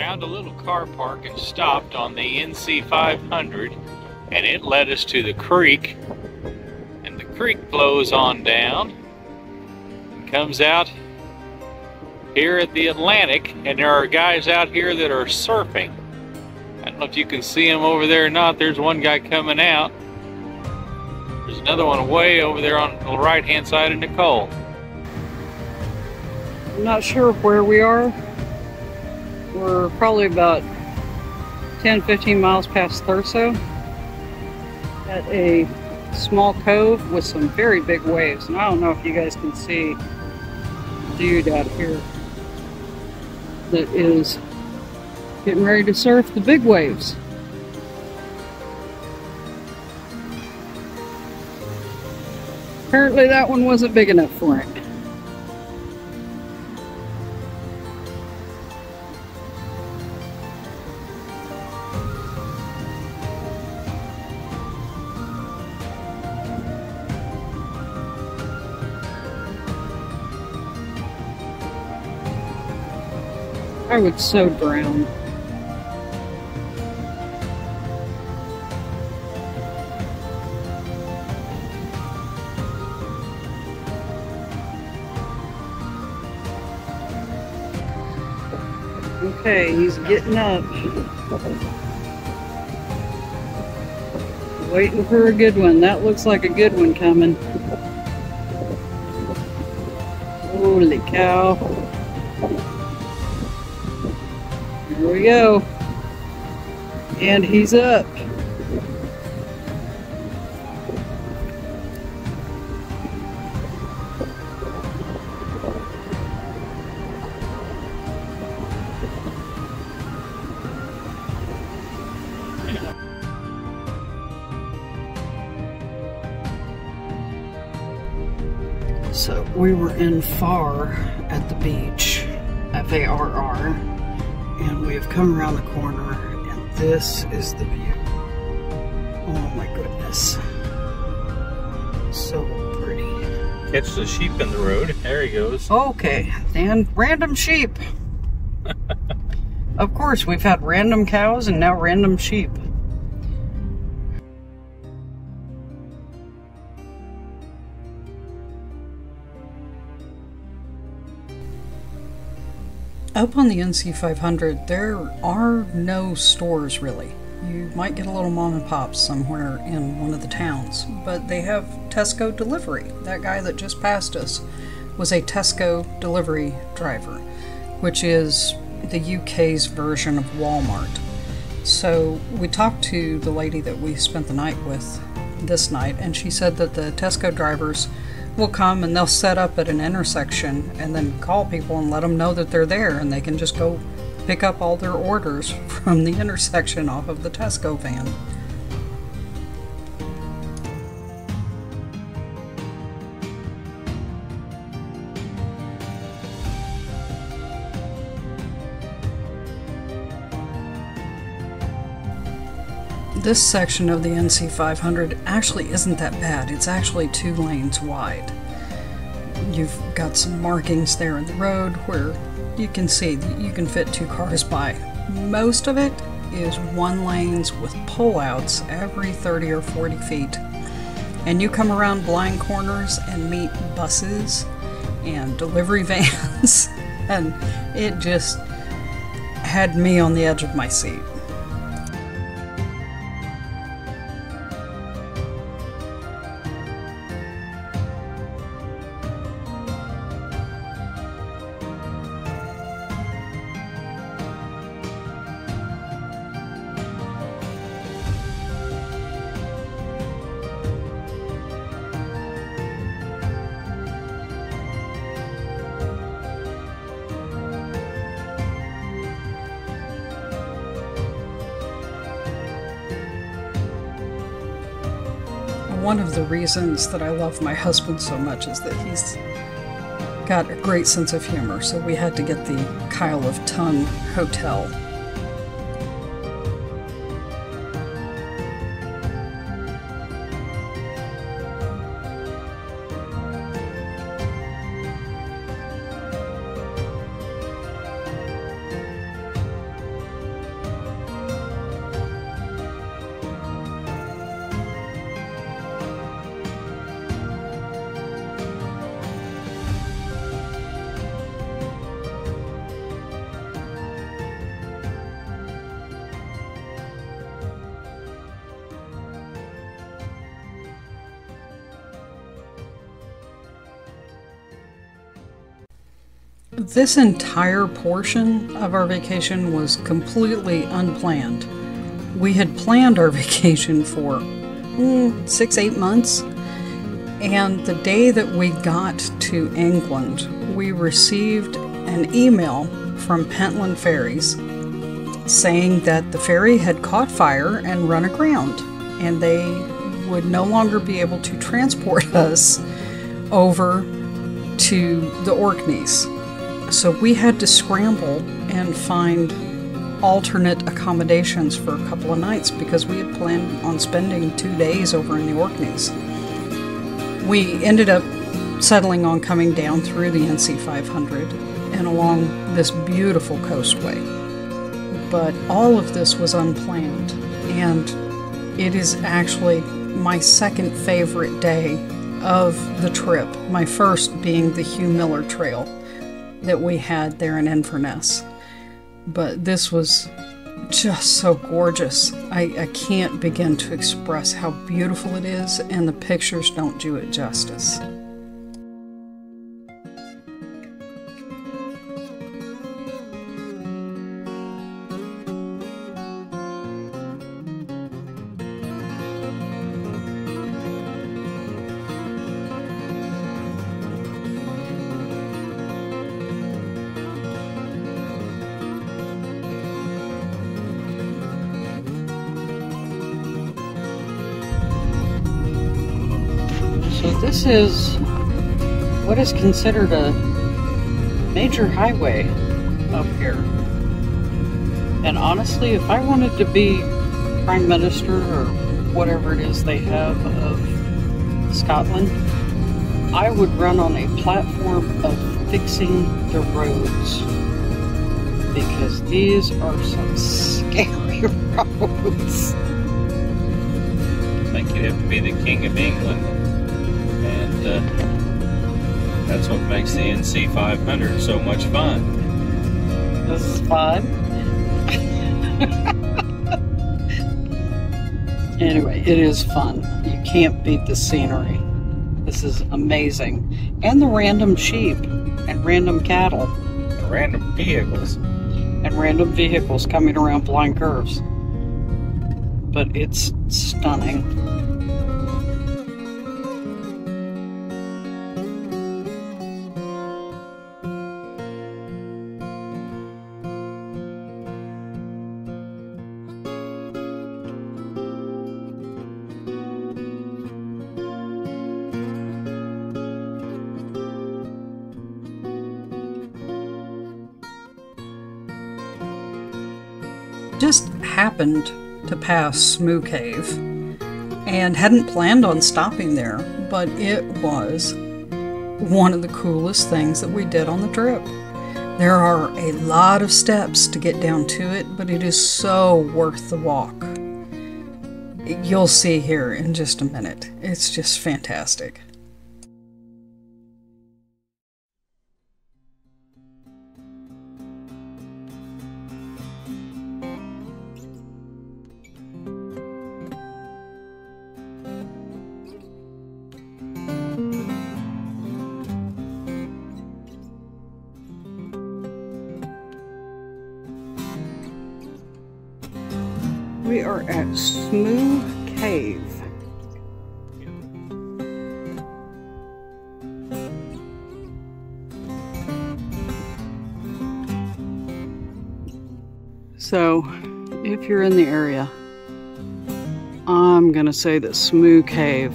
Found a little car park and stopped on the NC 500, and it led us to the creek, and the creek flows on down and comes out here at the Atlantic, and there are guys out here that are surfing. I don't know if you can see them over there or not. There's one guy coming out. There's another one way over there on the right hand side of Nicole. I'm not sure where we are. We're probably about 10-15 miles past Thurso at a small cove with some very big waves. And I don't know if you guys can see the dude out here that is getting ready to surf the big waves. Apparently that one wasn't big enough for him. I would so drown. Okay, he's getting up. Waiting for a good one. That looks like a good one coming. Holy cow. Here we go. And he's up. So we were in Far at the beach, F-A-R-R, and we have come around the corner, and this is the view. Oh my goodness. So pretty. Catch the sheep in the road. There he goes. Okay, and random sheep. Of course, we've had random cows and now random sheep. Up on the NC 500, there are no stores really. You might get a little mom and pop somewhere in one of the towns, but they have Tesco delivery. That guy that just passed us was a Tesco delivery driver, which is the UK's version of Walmart. So we talked to the lady that we spent the night with this night, and she said that the Tesco drivers will come and they'll set up at an intersection and then call people and let them know that they're there, and they can just go pick up all their orders from the intersection off of the Tesco van. This section of the NC 500 actually isn't that bad. It's actually 2 lanes wide. You've got some markings there in the road where you can see that you can fit 2 cars by. Most of it is 1 lanes with pullouts every 30 or 40 feet. And you come around blind corners and meet buses and delivery vans, and it just had me on the edge of my seat. One of the reasons that I love my husband so much is that he's got a great sense of humor, so we had to get the Kyle of Ton Hotel. This entire portion of our vacation was completely unplanned. We had planned our vacation for 6-8 months, and the day that we got to England, we received an email from Pentland Ferries saying that the ferry had caught fire and run aground, and they would no longer be able to transport us over to the Orkneys. So we had to scramble and find alternate accommodations for a couple of nights because we had planned on spending 2 days over in the Orkneys. We ended up settling on coming down through the NC 500 and along this beautiful coastway. But all of this was unplanned, and it is actually my second favorite day of the trip, my first being the Hugh Miller Trail that we had there in Inverness. But this was just so gorgeous. I can't begin to express how beautiful it is, and the pictures don't do it justice. So this is what is considered a major highway up here. And honestly, if I wanted to be Prime Minister or whatever it is they have of Scotland, I would run on a platform of fixing the roads, because these are some scary roads. I think you'd have to be the King of England. And that's what makes the NC 500 so much fun. This is fun. Anyway, it is fun. You can't beat the scenery. This is amazing. And the random sheep and random cattle. And random vehicles. And random vehicles coming around blind curves. But it's stunning. Just happened to pass Smoo Cave and hadn't planned on stopping there, but it was one of the coolest things that we did on the trip. There are a lot of steps to get down to it, but it is so worth the walk. You'll see here in just a minute. It's just fantastic. We are at Smoo Cave. So, if you're in the area, I'm gonna say that Smoo Cave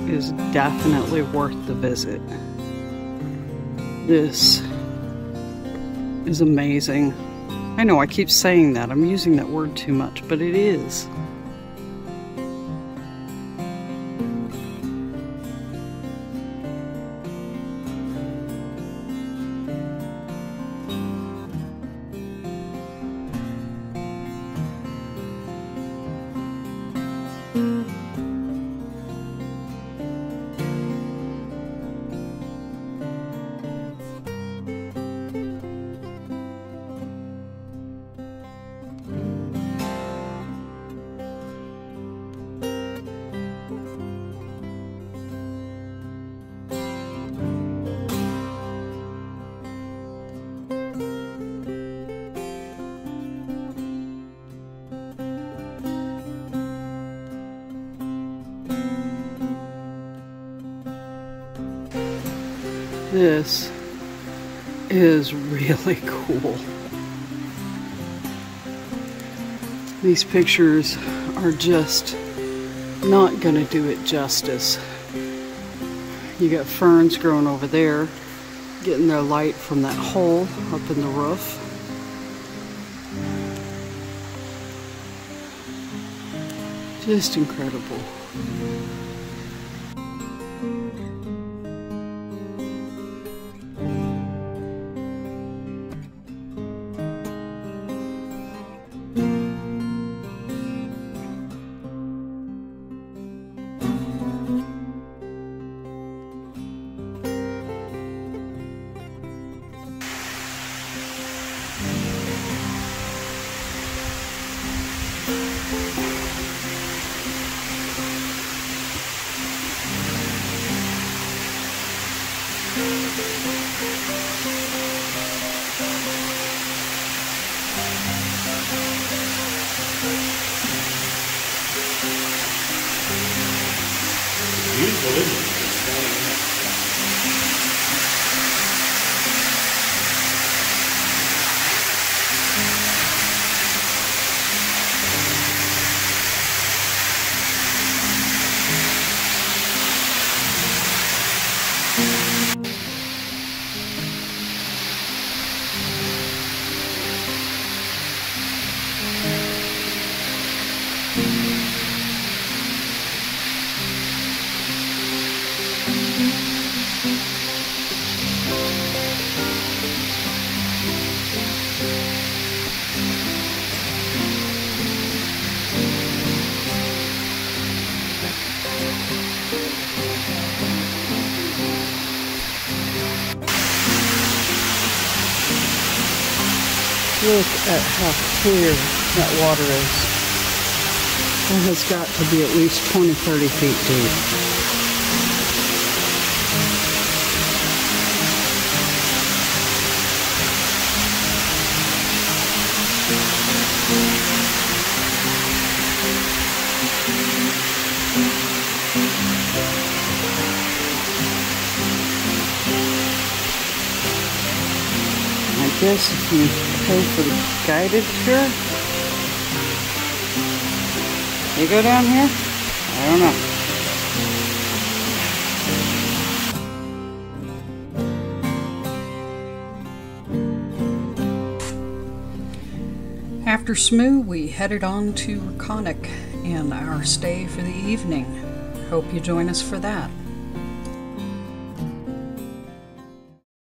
is definitely worth the visit. This is amazing. I know I keep saying that, I'm using that word too much, but it is. This is really cool. These pictures are just not gonna do it justice. You got ferns growing over there, getting their light from that hole up in the roof. Just incredible. Beautiful, isn't it? Look at how clear that water is. It has got to be at least 20-30 feet deep. I guess if you pay for the guided tour, you go down here? I don't know. After Smoo, we headed on to Reconic and our stay for the evening. Hope you join us for that.